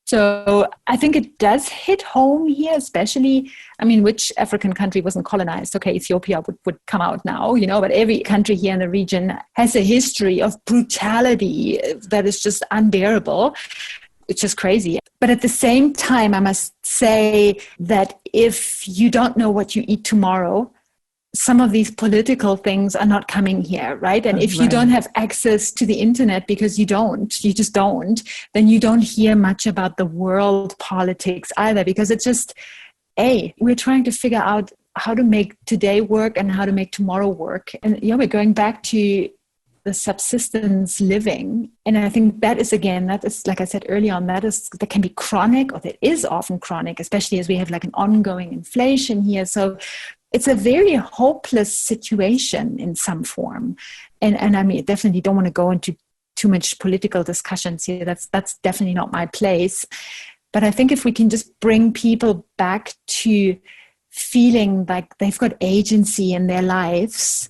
So I think it does hit home here, especially, which African country wasn't colonized? Okay, Ethiopia would come out now, but every country here in the region has a history of brutality that is just unbearable. It's just crazy. But at the same time, I must say that if you don't know what you eat tomorrow, some of these political things are not coming here, right? And if you don't have access to the internet because you just don't, then you don't hear much about the world politics either, because it's just, we're trying to figure out how to make today work and how to make tomorrow work. And we're going back to the subsistence living. And I think that is, like I said earlier on, that can be chronic, or that is often chronic, especially as we have like an ongoing inflation here. So it's a very hopeless situation in some form. And I definitely don't want to go into too much political discussions here. That's definitely not my place. But I think if we can just bring people back to feeling like they've got agency in their lives.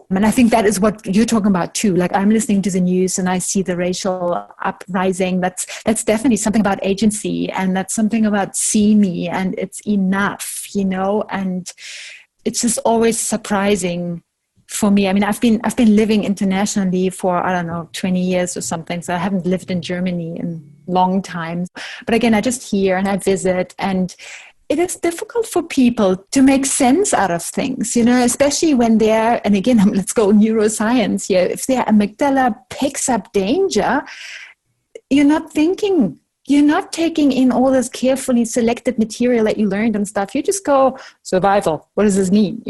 And I think that is what you're talking about too. Like, I'm listening to the news and I see the racial uprising. That's definitely something about agency, and that's something about see me, and it's enough, and it's just always surprising for me. I mean, I've been living internationally for, 20 years or something. So I haven't lived in Germany in long time. But again, I just hear and I visit, and it is difficult for people to make sense out of things, especially when they're, and again, let's go neuroscience here. If their amygdala picks up danger, you're not thinking, you're not taking in all this carefully selected material that you learned and stuff. You just go, survival. What does this mean?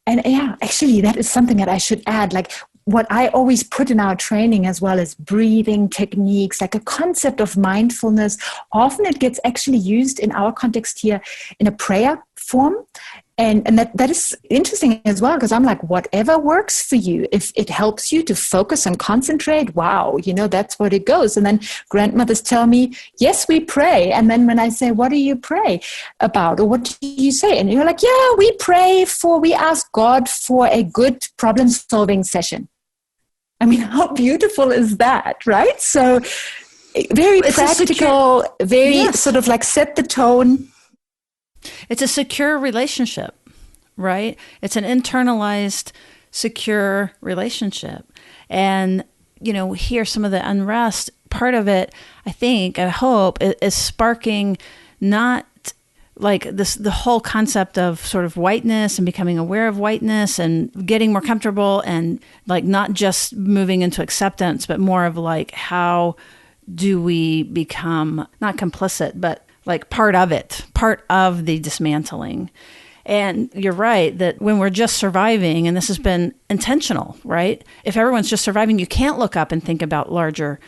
And yeah, actually, that is something that I should add. Like, what I always put in our training as well as breathing techniques, like a concept of mindfulness. Often it gets actually used in our context here in a prayer form. And that is interesting as well, because I'm like, whatever works for you, if it helps you to focus and concentrate, wow, that's what it goes. And then grandmothers tell me, yes, we pray. And then when I say, what do you pray about? Or what do you say? And you're like, yeah, we ask God for a good problem-solving session. I mean, how beautiful is that, right? So very practical, sort of like set the tone. It's a secure relationship, right? It's an internalized, secure relationship. And, here, some of the unrest, part of it, I hope, is sparking not like this, the whole concept of sort of whiteness and becoming aware of whiteness and getting more comfortable, and like not just moving into acceptance, but more of like, how do we become not complicit, but like part of the dismantling. And you're right that when we're just surviving, and this has been intentional, right? If everyone's just surviving, you can't look up and think about larger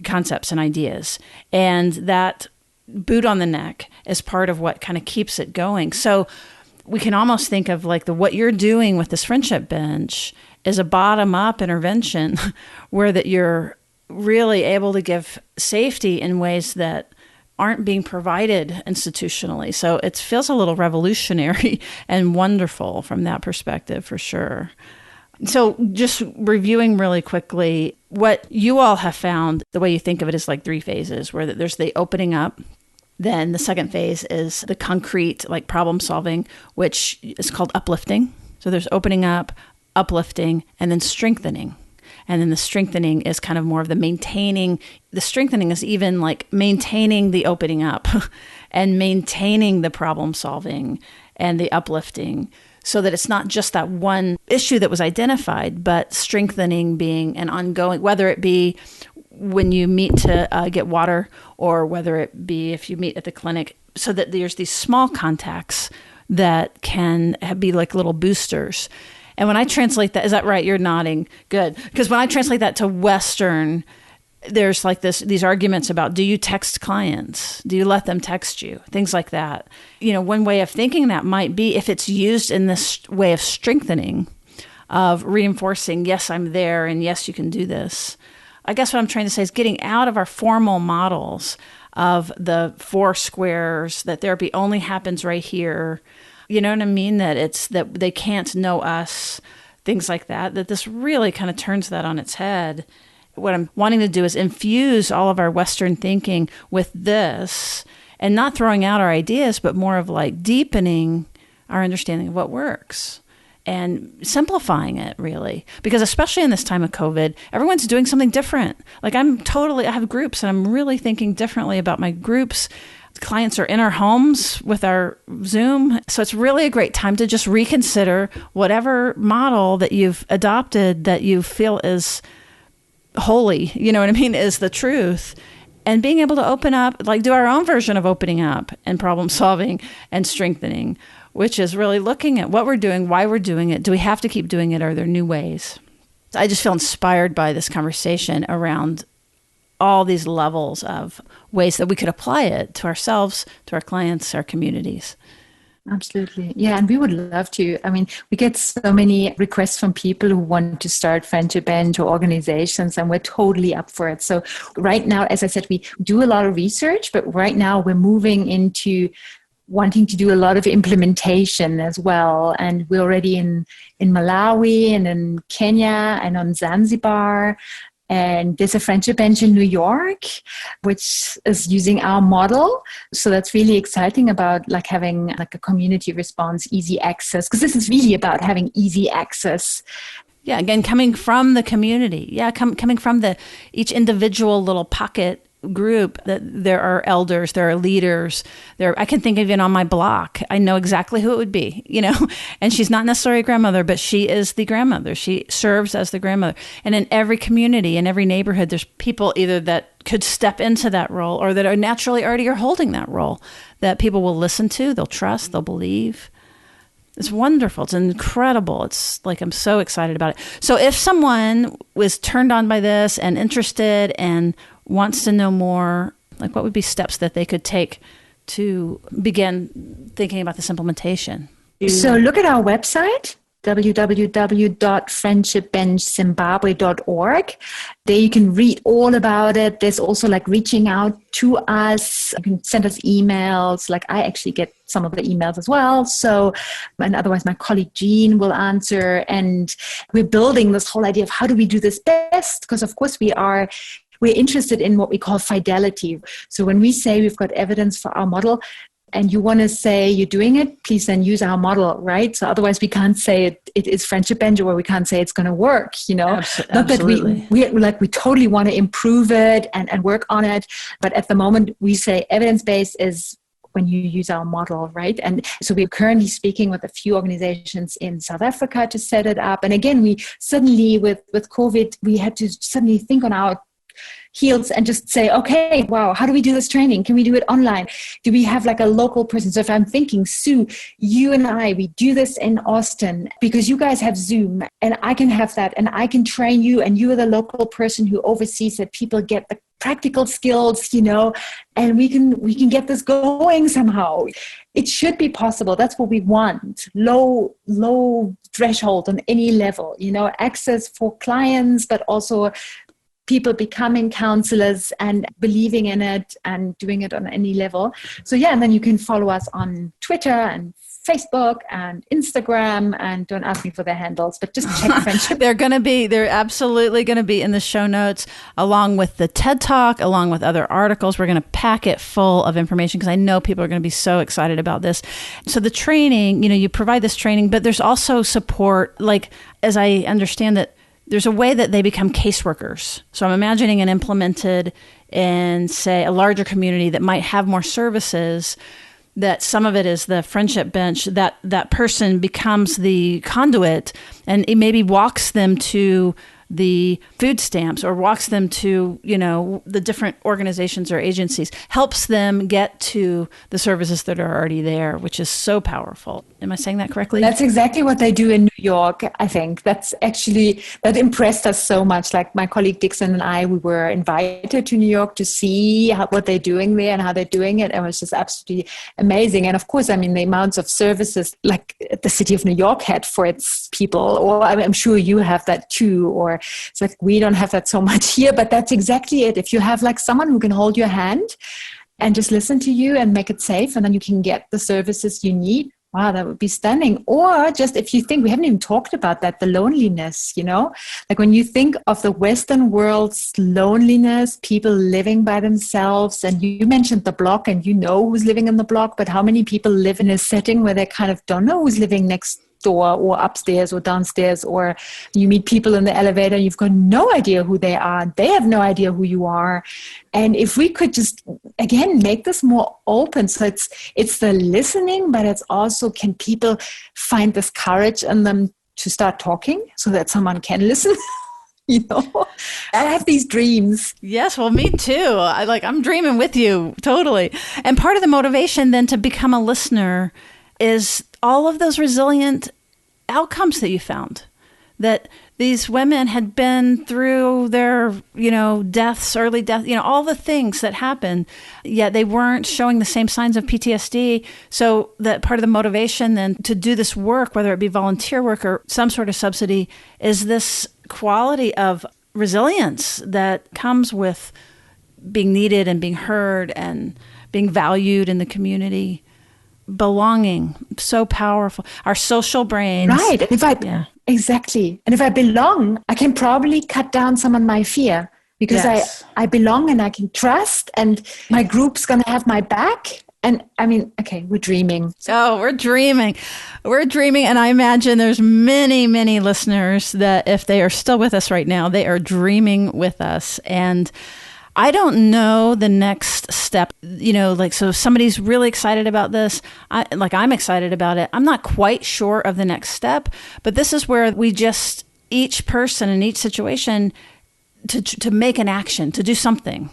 concepts and ideas. And that boot on the neck is part of what kind of keeps it going. So we can almost think of like what you're doing with this friendship bench is a bottom-up intervention where that you're really able to give safety in ways that aren't being provided institutionally. So it feels a little revolutionary and wonderful from that perspective, for sure. So just reviewing really quickly, what you all have found, the way you think of it is like 3 phases, where there's the opening up. Then the second phase is the concrete, like problem solving, which is called uplifting. So there's opening up, uplifting, and then strengthening. And then the strengthening is kind of more of the maintaining. The strengthening is even like maintaining the opening up and maintaining the problem solving and the uplifting, so that it's not just that one issue that was identified, but strengthening being an ongoing, whether it be when you meet to get water, or whether it be if you meet at the clinic, so that there's these small contacts that can be like little boosters. And when I translate that, is that right? You're nodding. Good. Because when I translate that to Western, there's like these arguments about, do you text clients? Do you let them text you? Things like that. One way of thinking that might be, if it's used in this way of strengthening, of reinforcing, yes, I'm there, and yes, you can do this. I guess what I'm trying to say is getting out of our formal models of the 4 squares, that therapy only happens right here. You know what I mean? That it's that they can't know us, things like that, that this really kind of turns that on its head. What I'm wanting to do is infuse all of our Western thinking with this, and not throwing out our ideas, but more of like deepening our understanding of what works and simplifying it, really. Because especially in this time of COVID, everyone's doing something different. Like I have groups, and I'm really thinking differently about my groups. Clients are in our homes with our Zoom. So it's really a great time to just reconsider whatever model that you've adopted that you feel is holy, is the truth. And being able to open up, like do our own version of opening up and problem solving and strengthening, which is really looking at what we're doing, why we're doing it. Do we have to keep doing it? Are there new ways? I just feel inspired by this conversation around all these levels of ways that we could apply it to ourselves, to our clients, our communities. Absolutely. Yeah. And we would love to. I mean, we get so many requests from people who want to start Friendship Bench or organizations, and we're totally up for it. So right now, as I said, we do a lot of research, but right now we're moving into wanting to do a lot of implementation as well. And we're already in Malawi and in Kenya and on Zanzibar. And there's a Friendship Bench in New York, which is using our model. So that's really exciting about like having like a community response, easy access, because this is really about having easy access. Yeah, again, coming from the community. Yeah, coming from each individual little pocket group, that there are elders, there are leaders, I can think of even on my block, I know exactly who it would be, and she's not necessarily a grandmother, but she is the grandmother. She serves as the grandmother. And in every community, in every neighborhood, there's people either that could step into that role or that are naturally already are holding that role that people will listen to, they'll trust, they'll believe. It's wonderful. It's incredible. It's like, I'm so excited about it. So if someone was turned on by this and interested and wants to know more, like what would be steps that they could take to begin thinking about this implementation? So look at our website, www.friendshipbenchzimbabwe.org. There you can read all about it. There's also like reaching out to us. You can send us emails. Like I actually get some of the emails as well. So, and otherwise my colleague Jean will answer. And we're building this whole idea of how do we do this best? Because of course we're interested in what we call fidelity. So when we say we've got evidence for our model and you want to say you're doing it, please then use our model, right? So otherwise we can't say it is Friendship Bench, or we can't say it's going to work, Not Absolutely. that we totally want to improve it and work on it. But at the moment we say evidence-based is when you use our model, right? And so we're currently speaking with a few organizations in South Africa to set it up. And again, we suddenly with COVID, we had to suddenly think on our heels and just say, okay, wow, how do we do this training? Can we do it online? Do we have like a local person? So if I'm thinking, Sue, you and I, we do this in Austin because you guys have Zoom and I can have that and I can train you and you are the local person who oversees that people get the practical skills, and we can get this going somehow. It should be possible. That's what we want. Low threshold on any level, access for clients, but also people becoming counselors and believing in it and doing it on any level. So yeah, and then you can follow us on Twitter and Facebook and Instagram, and don't ask me for their handles, but just check Friendship. They're absolutely going to be in the show notes, along with the TED Talk, along with other articles. We're going to pack it full of information because I know people are going to be so excited about this. So the training, you provide this training, but there's also support, like as I understand that, there's a way that they become caseworkers. So I'm imagining an implemented in, say, a larger community that might have more services, that some of it is the Friendship Bench, that person becomes the conduit and it maybe walks them to the food stamps or walks them to, the different organizations or agencies, helps them get to the services that are already there, which is so powerful. Am I saying that correctly? That's exactly what they do in New York, I think. That impressed us so much. Like my colleague Dixon and I, we were invited to New York to see what they're doing there and how they're doing it. And it was just absolutely amazing. And of course, the amounts of services like the city of New York had for its people, or I'm sure you have that too, or it's like we don't have that so much here, but that's exactly it. If you have like someone who can hold your hand and just listen to you and make it safe, and then you can get the services you need. Wow, that would be stunning. Or just if you think, we haven't even talked about that, the loneliness, like when you think of the Western world's loneliness, people living by themselves, and you mentioned the block and who's living in the block, but how many people live in a setting where they kind of don't know who's living next door or upstairs or downstairs, or you meet people in the elevator, you've got no idea who they are, they have no idea who you are. And if we could just again make this more open, so it's the listening, but it's also, can people find this courage in them to start talking so that someone can listen? I have these dreams. Yes, well, me too. I'm dreaming with you, totally. And part of the motivation then to become a listener is all of those resilient outcomes that you found, that these women had been through their, deaths, early death, all the things that happen, yet they weren't showing the same signs of PTSD. So that part of the motivation then to do this work, whether it be volunteer work or some sort of subsidy, is this quality of resilience that comes with being needed and being heard and being valued in the community. Belonging, so powerful. Our social brains. Right. Exactly. And if I belong, I can probably cut down some of my fear because I belong and I can trust and my group's going to have my back. And I mean, okay, we're dreaming. Oh, we're dreaming. We're dreaming. And I imagine there's many, many listeners that if they are still with us right now, they are dreaming with us. And I don't know the next step, so if somebody's really excited about this, I'm excited about it. I'm not quite sure of the next step, but this is where we just, each person in each situation to make an action, to do something,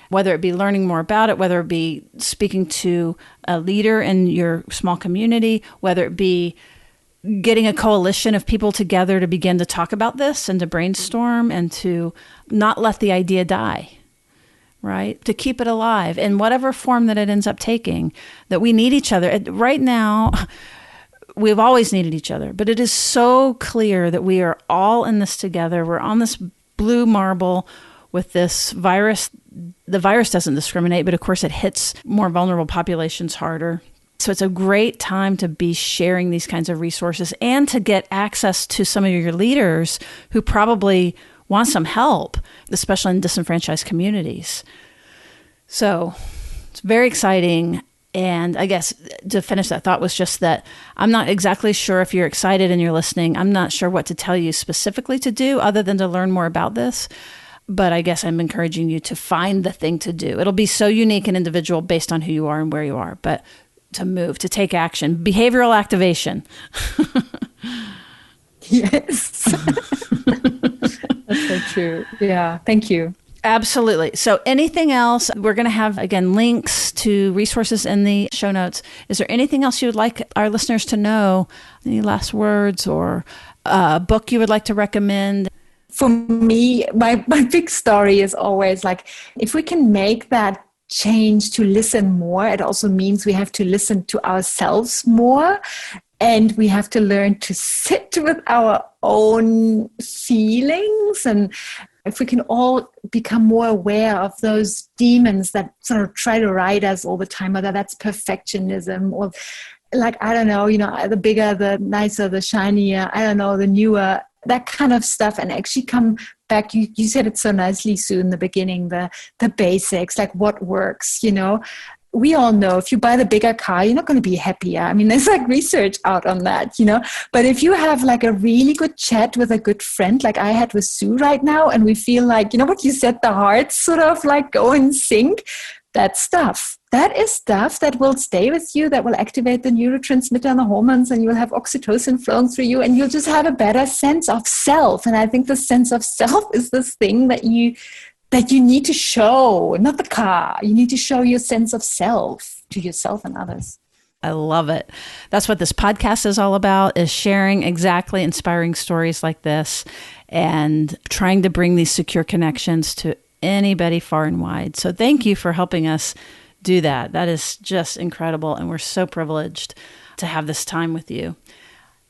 whether it be learning more about it, whether it be speaking to a leader in your small community, whether it be getting a coalition of people together to begin to talk about this and to brainstorm and to not let the idea die. Right? To keep it alive in whatever form that it ends up taking, that we need each other. Right now, we've always needed each other, but it is so clear that we are all in this together. We're on this blue marble with this virus. The virus doesn't discriminate, but of course it hits more vulnerable populations harder. So it's a great time to be sharing these kinds of resources and to get access to some of your leaders who probably want some help, especially in disenfranchised communities. So it's very exciting. And I guess to finish that thought was just that I'm not exactly sure if you're excited and you're listening. I'm not sure what to tell you specifically to do other than to learn more about this. But I guess I'm encouraging you to find the thing to do. It'll be so unique and individual based on who you are and where you are. But to move, to take action, behavioral activation. Yes. That's so true. Yeah. Thank you. Absolutely. So anything else, we're going to have, again, links to resources in the show notes. Is there anything else you would like our listeners to know? Any last words or a book you would like to recommend? For me, my big story is always like, if we can make that change to listen more, it also means we have to listen to ourselves more. And we have to learn to sit with our own feelings. And if we can all become more aware of those demons that sort of try to ride us all the time, whether that's perfectionism or like, I don't know, the bigger, the nicer, the shinier, I don't know, the newer, that kind of stuff. And actually come back. You said it so nicely, Sue, in the beginning, the basics, like what works, We all know if you buy the bigger car, you're not going to be happier. I mean, there's like research out on that, But if you have like a really good chat with a good friend, like I had with Sue right now, and we feel like, what you said, the hearts sort of like go in sync, that is stuff that will stay with you, that will activate the neurotransmitter and the hormones, and you'll have oxytocin flowing through you, and you'll just have a better sense of self. And I think the sense of self is this thing that you need to show, not the car. You need to show your sense of self to yourself and others. I love it. That's what this podcast is all about, is sharing exactly inspiring stories like this and trying to bring these secure connections to anybody far and wide. So thank you for helping us do that. That is just incredible. And we're so privileged to have this time with you.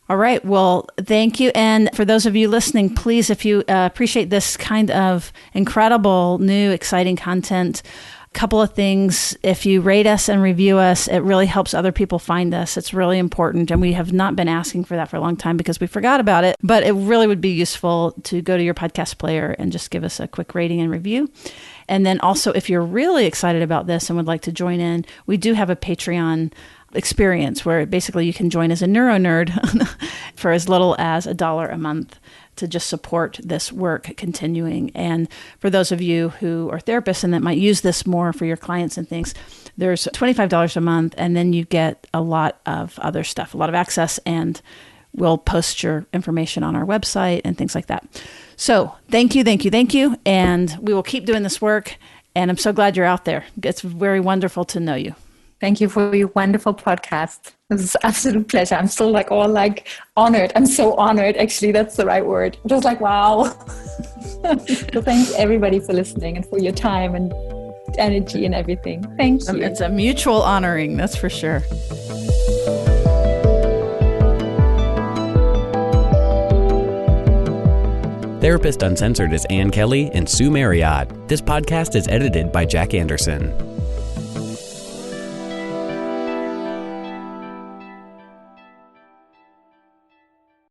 All right. Well, thank you. And for those of you listening, please, if you appreciate this kind of incredible, new, exciting content, a couple of things. If you rate us and review us, it really helps other people find us. It's really important. And we have not been asking for that for a long time because we forgot about it. But it really would be useful to go to your podcast player and just give us a quick rating and review. And then also, if you're really excited about this and would like to join in, we do have a Patreon experience where basically you can join as a neuro nerd for as little as $1 a month to just support this work continuing. And for those of you who are therapists and that might use this more for your clients and things, there's $25 a month, and then you get a lot of other stuff, a lot of access, and we'll post your information on our website and things like that. So thank you. And we will keep doing this work. And I'm so glad you're out there. It's very wonderful to know you. Thank you for your wonderful podcast. This is an absolute pleasure. I'm still honored. I'm so honored. Actually, that's the right word. Just wow. So thanks everybody for listening and for your time and energy and everything. Thank you. It's a mutual honoring, that's for sure. Therapist Uncensored is Ann Kelly and Sue Marriott. This podcast is edited by Jack Anderson.